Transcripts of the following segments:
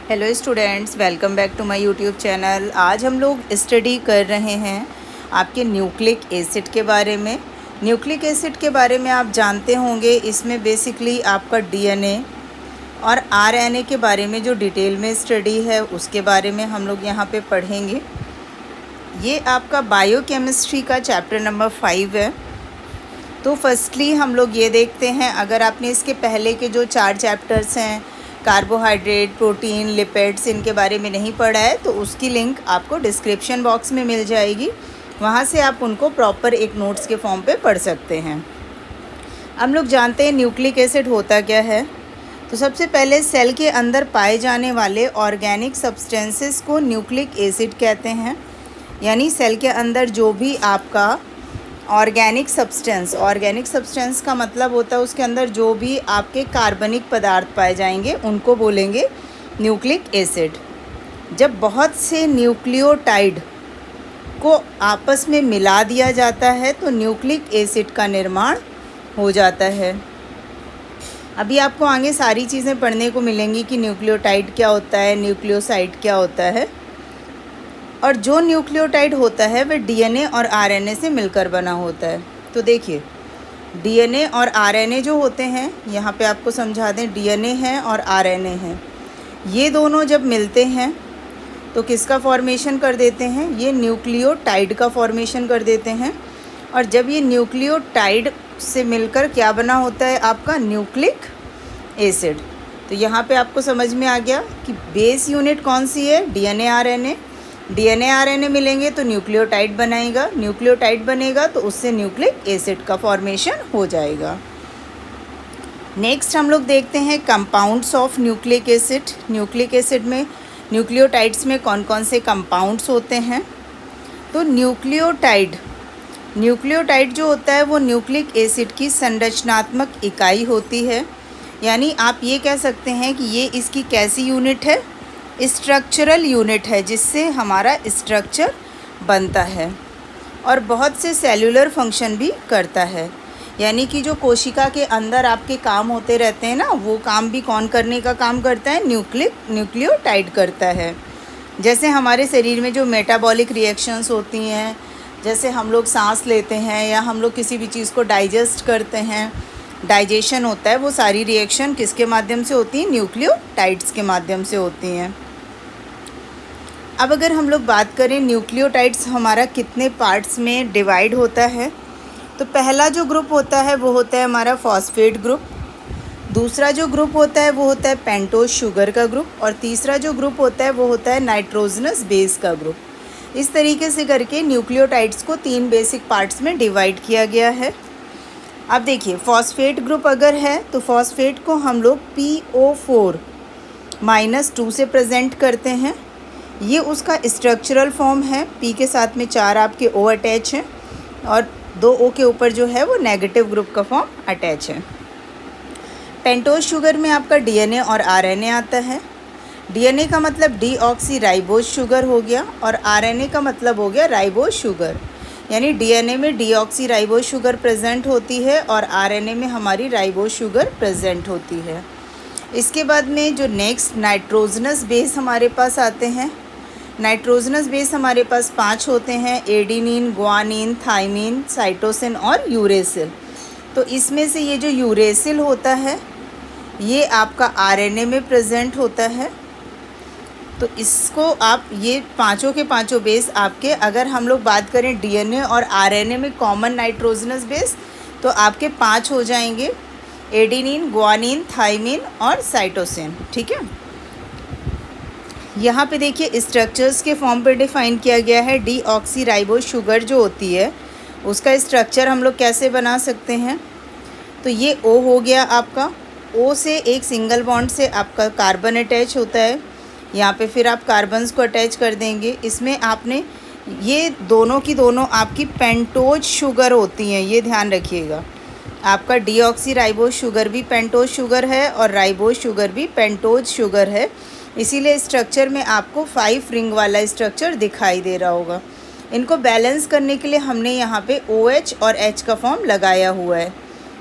Hello students, welcome back to my YouTube channel. आज हम लोग स्टडी कर रहे हैं आपके न्यूक्लिक एसिड के बारे में। न्यूक्लिक एसिड के बारे में आप जानते होंगे, इसमें बेसिकली आपका डीएनए और आरएनए के बारे में जो डिटेल में स्टडी है उसके बारे में हम लोग यहाँ पे पढ़ेंगे। ये आपका बायोकेमिस्ट्री का चैप्टर नंबर 5 है। तो फर्स्टली हम लोग ये देखते हैं, अगर आपने इसके पहले के जो 4 चैप्टर्स हैं कार्बोहाइड्रेट, प्रोटीन, लिपिड्स, इनके बारे में नहीं पढ़ा है तो उसकी लिंक आपको डिस्क्रिप्शन बॉक्स में मिल जाएगी। वहाँ से आप उनको प्रॉपर एक नोट्स के फॉर्म पे पढ़ सकते हैं। हम लोग जानते हैं न्यूक्लिक एसिड होता क्या है। तो सबसे पहले सेल के अंदर पाए जाने वाले ऑर्गेनिक सब्सटेंसेस को न्यूक्लिक एसिड कहते हैं। यानी सेल के अंदर जो भी आपका ऑर्गेनिक सब्सटेंस का मतलब होता है उसके अंदर जो भी आपके कार्बनिक पदार्थ पाए जाएंगे उनको बोलेंगे न्यूक्लिक एसिड। जब बहुत से न्यूक्लियोटाइड को आपस में मिला दिया जाता है तो न्यूक्लिक एसिड का निर्माण हो जाता है। अभी आपको आगे सारी चीज़ें पढ़ने को मिलेंगी कि न्यूक्लियोटाइड क्या होता है, न्यूक्लियोसाइड क्या होता है। और जो न्यूक्लियोटाइड होता है वह डीएनए और आरएनए से मिलकर बना होता है। तो देखिए, डीएनए और आरएनए जो होते हैं, यहाँ पे आपको समझा दें, डीएनए है और आरएनए है, ये दोनों जब मिलते हैं तो किसका फॉर्मेशन कर देते हैं? ये न्यूक्लियोटाइड का फॉर्मेशन कर देते हैं। और जब ये न्यूक्लियोटाइड से मिलकर क्या बना होता है? आपका न्यूक्लिक एसिड। तो यहाँ पे आपको समझ में आ गया कि बेस यूनिट कौन सी है? DNA RNA. डीएनए आरएनए मिलेंगे तो न्यूक्लियोटाइड बनाएगा, न्यूक्लियोटाइड बनेगा तो उससे न्यूक्लिक एसिड का फॉर्मेशन हो जाएगा। नेक्स्ट हम लोग देखते हैं compounds of nucleic acid. Nucleic acid में न्यूक्लियोटाइड्स में कौन कौन से कंपाउंड्स होते हैं? तो न्यूक्लियोटाइड जो होता है वो न्यूक्लिक एसिड की संरचनात्मक इकाई होती है। यानी आप ये कह सकते हैं कि ये इसकी कैसी यूनिट है? स्ट्रक्चरल यूनिट है, जिससे हमारा स्ट्रक्चर बनता है और बहुत से सेलुलर फंक्शन भी करता है। यानी कि जो कोशिका के अंदर आपके काम होते रहते हैं ना, वो काम भी कौन करने का काम करता है? न्यूक्लियोटाइड करता है। जैसे हमारे शरीर में जो मेटाबॉलिक रिएक्शंस होती हैं, जैसे हम लोग सांस लेते हैं या हम लोग किसी भी चीज़ को डाइजेस्ट करते हैं, डाइजेशन होता है, वो सारी रिएक्शन किसके माध्यम से होती हैं? न्यूक्लियोटाइड्स के माध्यम से होती हैं। अब अगर हम लोग बात करें न्यूक्लियोटाइड्स हमारा कितने पार्ट्स में डिवाइड होता है, तो पहला जो ग्रुप होता है वो होता है हमारा फॉस्फेट ग्रुप। दूसरा जो ग्रुप होता है वो होता है पेंटोज शुगर का ग्रुप। और तीसरा जो ग्रुप होता है वो होता है नाइट्रोजनस बेस का ग्रुप। इस तरीके से करके न्यूक्लियोटाइड्स को 3 बेसिक पार्ट्स में डिवाइड किया गया है। अब देखिए, फॉस्फेट ग्रुप अगर है तो फॉस्फेट को हम लोग PO4-2 से प्रेजेंट करते हैं। ये उसका स्ट्रक्चरल फॉर्म है। P के साथ में 4 आपके O अटैच हैं और 2 O के ऊपर जो है वो नेगेटिव ग्रुप का फॉर्म अटैच है। पेंटोज शुगर में आपका डीएनए और आरएनए आता है। डीएनए का मतलब डीऑक्सीराइबोज शुगर हो गया और आरएनए का मतलब हो गया राइबोज शुगर। यानी डीएनए में डीऑक्सीराइबोज शुगर प्रेजेंट होती है और आरएनए में हमारी राइबोज शुगर प्रेजेंट होती है। इसके बाद में जो नेक्स्ट नाइट्रोजनस बेस हमारे पास आते हैं। नाइट्रोजनस बेस हमारे पास 5 होते हैं: एडिनिन, ग्वानिन, थाइमिन, साइटोसिन और यूरेसिल। तो इसमें से ये जो यूरेसिल होता है ये आपका आरएनए में प्रेजेंट होता है। तो इसको आप, ये पांचों के पांचों बेस आपके, अगर हम लोग बात करें डीएनए और आरएनए में कॉमन नाइट्रोजनस बेस, तो आपके 5 हो जाएंगे: एडिनिन, ग्वानिन, थाइमिन और साइटोसिन। ठीक है। यहाँ पे देखिए स्ट्रक्चर्स के फॉर्म पे डिफाइन किया गया है। डीऑक्सीराइबोज शुगर जो होती है उसका स्ट्रक्चर हम लोग कैसे बना सकते हैं? तो ये O हो गया आपका। O से एक सिंगल बॉन्ड से आपका कार्बन अटैच होता है। यहाँ पे फिर आप कार्बन्स को अटैच कर देंगे। इसमें आपने ये दोनों की दोनों आपकी पेंटोज शुगर होती हैं, ये ध्यान रखिएगा। आपका डीऑक्सीराइबोज शुगर भी पेंटोज शुगर है और राइबोज शुगर भी पेंटोज शुगर है। इसीलिए स्ट्रक्चर में आपको 5 रिंग वाला स्ट्रक्चर दिखाई दे रहा होगा। इनको बैलेंस करने के लिए हमने यहाँ पे OH और H का फॉर्म लगाया हुआ है।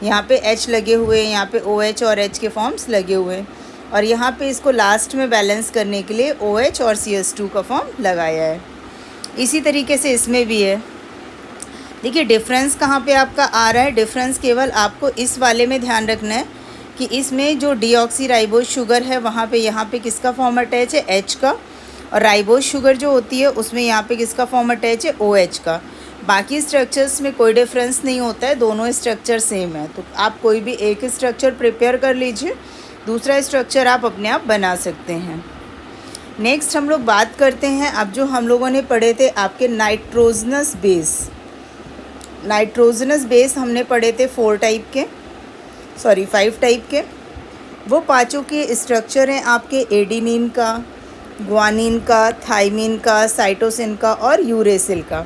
यहाँ पे H लगे हुए हैं, यहाँ पे OH और H के फॉर्म्स लगे हुए हैं। और यहाँ पे इसको लास्ट में बैलेंस करने के लिए OH और CH2 का फॉर्म लगाया है। इसी तरीके से इसमें भी है। देखिए डिफरेंस कहाँ पे आपका आ रहा है, डिफरेंस केवल आपको इस वाले में ध्यान रखना है कि इसमें जो डीऑक्सीराइबोज शुगर है वहाँ पे यहाँ पे किसका फॉर्म अटैच है, H का, और राइबोज शुगर जो होती है उसमें यहाँ पे किसका फॉर्म अटैच है, OH का। बाकी स्ट्रक्चर्स में कोई डिफरेंस नहीं होता है, दोनों स्ट्रक्चर सेम है। तो आप कोई भी एक स्ट्रक्चर प्रिपेयर कर लीजिए, दूसरा स्ट्रक्चर आप अपने आप बना सकते हैं। नेक्स्ट हम लोग बात करते हैं अब जो हम लोगों ने पढ़े थे आपके नाइट्रोजनस बेस। नाइट्रोजनस बेस हमने पढ़े थे 5 टाइप के। वो पाँचों के स्ट्रक्चर हैं आपके एडिनिन का, ग्वानिन का, थाइमिन का, साइटोसिन का और यूरेसिल का।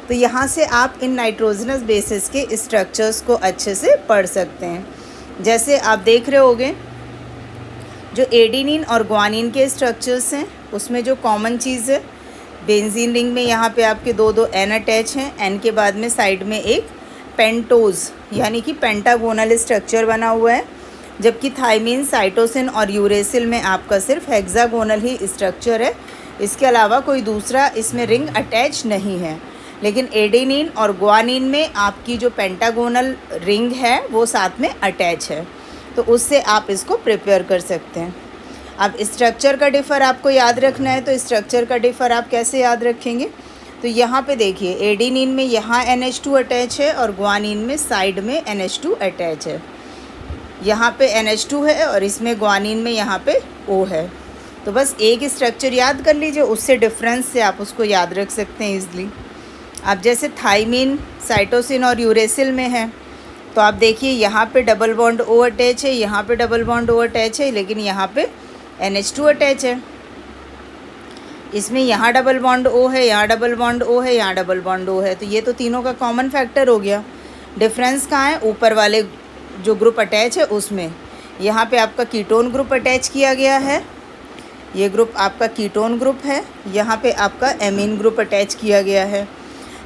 तो यहाँ से आप इन नाइट्रोजनस बेसिस के स्ट्रक्चर्स को अच्छे से पढ़ सकते हैं। जैसे आप देख रहे होंगे जो एडिनिन और ग्वानिन के स्ट्रक्चर्स हैं उसमें जो कॉमन चीज़ है, बेंजीन रिंग में यहाँ पे आपके दो एन अटैच हैं, एन के बाद में साइड में एक पेंटोज यानी कि पेंटागोनल स्ट्रक्चर बना हुआ है, जबकि थाइमिन, साइटोसिन और यूरेसिल में आपका सिर्फ हेक्सागोनल ही स्ट्रक्चर है, इसके अलावा कोई दूसरा इसमें रिंग अटैच नहीं है। लेकिन एडेनिन और ग्वानिन में आपकी जो पेंटागोनल रिंग है वो साथ में अटैच है, तो उससे आप इसको प्रिपेयर कर सकते हैं। अब स्ट्रक्चर का डिफ़र आपको याद रखना है, तो स्ट्रक्चर का डिफ़र आप कैसे याद रखेंगे, तो यहाँ पे देखिए एडेनिन में यहाँ NH2 अटैच है और ग्वानिन में साइड में NH2 अटैच है। यहाँ पे NH2 है और इसमें ग्वानिन में यहाँ पे O है। तो बस एक स्ट्रक्चर याद कर लीजिए, उससे डिफरेंस से आप उसको याद रख सकते हैं ईज़िली। अब जैसे थाइमिन, साइटोसिन और यूरेसिल में है तो आप देखिए यहाँ पे डबल बॉन्ड O अटैच है, यहाँ पे डबल बॉन्ड O अटैच है, लेकिन यहाँ पे NH2 अटैच है। इसमें यहाँ डबल बॉन्ड O है, यहाँ डबल बॉन्ड O है, यहाँ डबल बॉन्ड O है, तो ये तो तीनों का कॉमन फैक्टर हो गया। डिफरेंस कहाँ है, ऊपर वाले जो ग्रुप अटैच है उसमें। यहाँ पे आपका कीटोन ग्रुप अटैच किया गया है, ये ग्रुप आपका कीटोन ग्रुप है, यहाँ पे आपका एमीन ग्रुप अटैच किया गया है।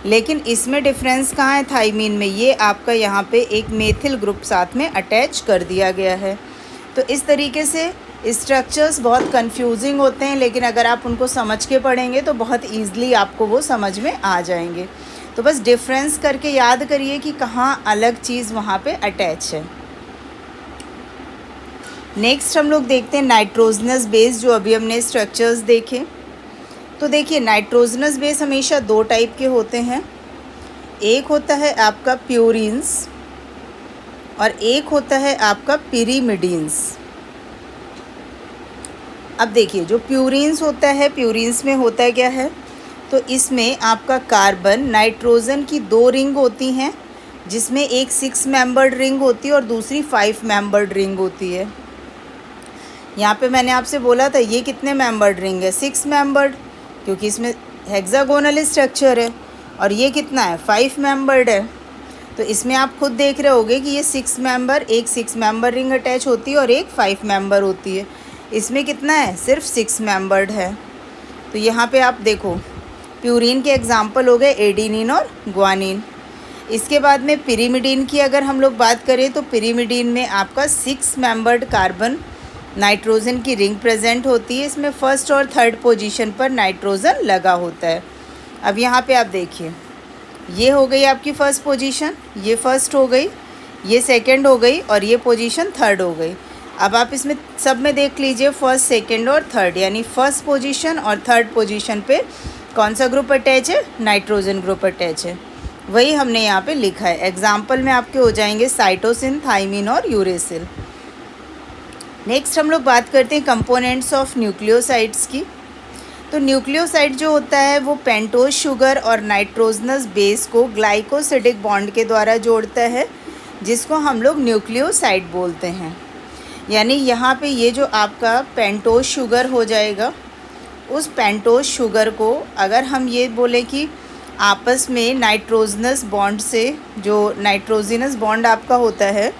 लेकिन इसमें डिफरेंस कहाँ है, थाइमिन में ये आपका यहाँ पे एक मेथिल ग्रुप साथ में अटैच कर दिया गया है। तो इस तरीके से स्ट्रक्चर्स बहुत कंफ्यूजिंग होते हैं, लेकिन अगर आप उनको समझ के पढ़ेंगे तो बहुत ईज़िली आपको वो समझ में आ जाएंगे। तो बस डिफरेंस करके याद करिए कि कहाँ अलग चीज़ वहाँ पे अटैच है। नेक्स्ट हम लोग देखते हैं नाइट्रोजनस बेस, जो अभी हमने स्ट्रक्चर्स देखे। तो देखिए नाइट्रोजनस बेस हमेशा 2 टाइप के होते हैं, एक होता है आपका प्यूरिन्स और एक होता है आपका पिरीमिडीन्स। अब देखिए जो प्यूरिन्स होता है, प्यूरिन्स में होता है क्या है, तो इसमें आपका कार्बन नाइट्रोजन की 2 रिंग होती हैं, जिसमें एक 6 मेंबर्ड रिंग होती है और दूसरी 5 मेंबर्ड रिंग होती है। यहाँ पे मैंने आपसे बोला था ये कितने मेंबर्ड रिंग है, 6 मेंबर्ड, क्योंकि इसमें हेक्सागोनल स्ट्रक्चर है, और ये कितना है, 5 मेंबर्ड है। तो इसमें आप खुद देख रहे होंगे कि ये 6 मेंबर, एक 6 मेंबर रिंग अटैच होती है और एक 5 मेंबर होती है। इसमें कितना है, सिर्फ 6 मेंबर्ड है। तो यहाँ पे आप देखो प्यूरिन के एग्जाम्पल हो गए एडिनिन और ग्वानिन। इसके बाद में पिरीमिडीन की अगर हम लोग बात करें तो पिरीमिडीन में आपका 6 मेंबर्ड कार्बन नाइट्रोजन की रिंग प्रेजेंट होती है। इसमें फर्स्ट और थर्ड पोजीशन पर नाइट्रोजन लगा होता है। अब यहाँ पे आप देखिए ये हो गई आपकी फर्स्ट पोजीशन, ये फर्स्ट हो गई, ये सेकंड हो गई और ये पोजीशन थर्ड हो गई। अब आप इसमें सब में देख लीजिए फर्स्ट, सेकंड और थर्ड, यानी फर्स्ट पोजीशन और थर्ड पोजीशन पे कौन सा ग्रुप अटैच है, नाइट्रोजन ग्रुप अटैच है। वही हमने यहाँ पे लिखा है। एग्जाम्पल में आपके हो जाएंगे साइटोसिन, थाइमिन और यूरेसिल। नेक्स्ट हम लोग बात करते हैं कंपोनेंट्स ऑफ न्यूक्लियोसाइड्स की। तो न्यूक्लियोसाइड जो होता है वो पेंटोज शुगर और नाइट्रोजनस बेस को ग्लाइकोसिडिक बॉन्ड के द्वारा जोड़ता है, जिसको हम लोग न्यूक्लियोसाइड बोलते हैं। यानी यहाँ पे ये जो आपका पेंटोज शुगर हो जाएगा, उस पेंटोज शुगर को अगर हम ये बोलें कि आपस में नाइट्रोजनस बॉन्ड से, जो नाइट्रोजनस बॉन्ड आपका होता है,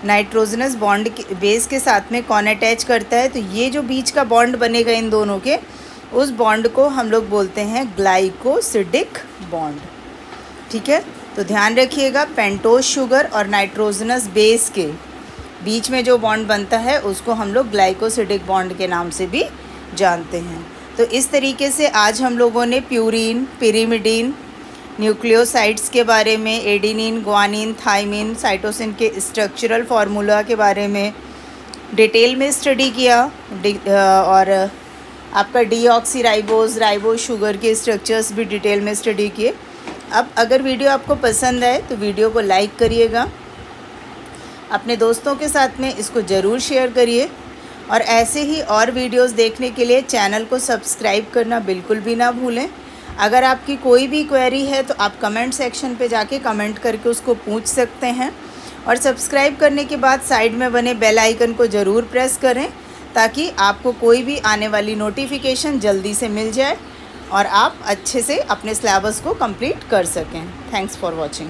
नाइट्रोजनस बॉन्ड के बेस के साथ में कौन अटैच करता है, तो ये जो बीच का बॉन्ड बनेगा इन दोनों के, उस बॉन्ड को हम लोग बोलते हैं ग्लाइकोसिडिक बॉन्ड। ठीक है, तो ध्यान रखिएगा पेंटोज शुगर और नाइट्रोजनस बेस के बीच में जो बॉन्ड बनता है उसको हम लोग ग्लाइकोसिडिक बॉन्ड के नाम से भी जानते हैं। तो इस तरीके से आज हम लोगों ने प्यूरीन, पिरिमिडीन, न्यूक्लियोसाइड्स के बारे में, एडिनिन, ग्वानिन, थाइमिन, साइटोसिन के स्ट्रक्चरल फार्मूला के बारे में डिटेल में स्टडी किया और आपका डीऑक्सीराइबोज, राइबोज शुगर के स्ट्रक्चर्स भी डिटेल में स्टडी किए। अब अगर वीडियो आपको पसंद आए तो वीडियो को लाइक करिएगा, अपने दोस्तों के साथ में इसको ज़रूर शेयर करिए और ऐसे ही और वीडियोस देखने के लिए चैनल को सब्सक्राइब करना बिल्कुल भी ना भूलें। अगर आपकी कोई भी क्वेरी है तो आप कमेंट सेक्शन पे जाके कमेंट करके उसको पूछ सकते हैं और सब्सक्राइब करने के बाद साइड में बने बेल आइकन को ज़रूर प्रेस करें ताकि आपको कोई भी आने वाली नोटिफिकेशन जल्दी से मिल जाए और आप अच्छे से अपने सिलेबस को कंप्लीट कर सकें। Thanks for watching.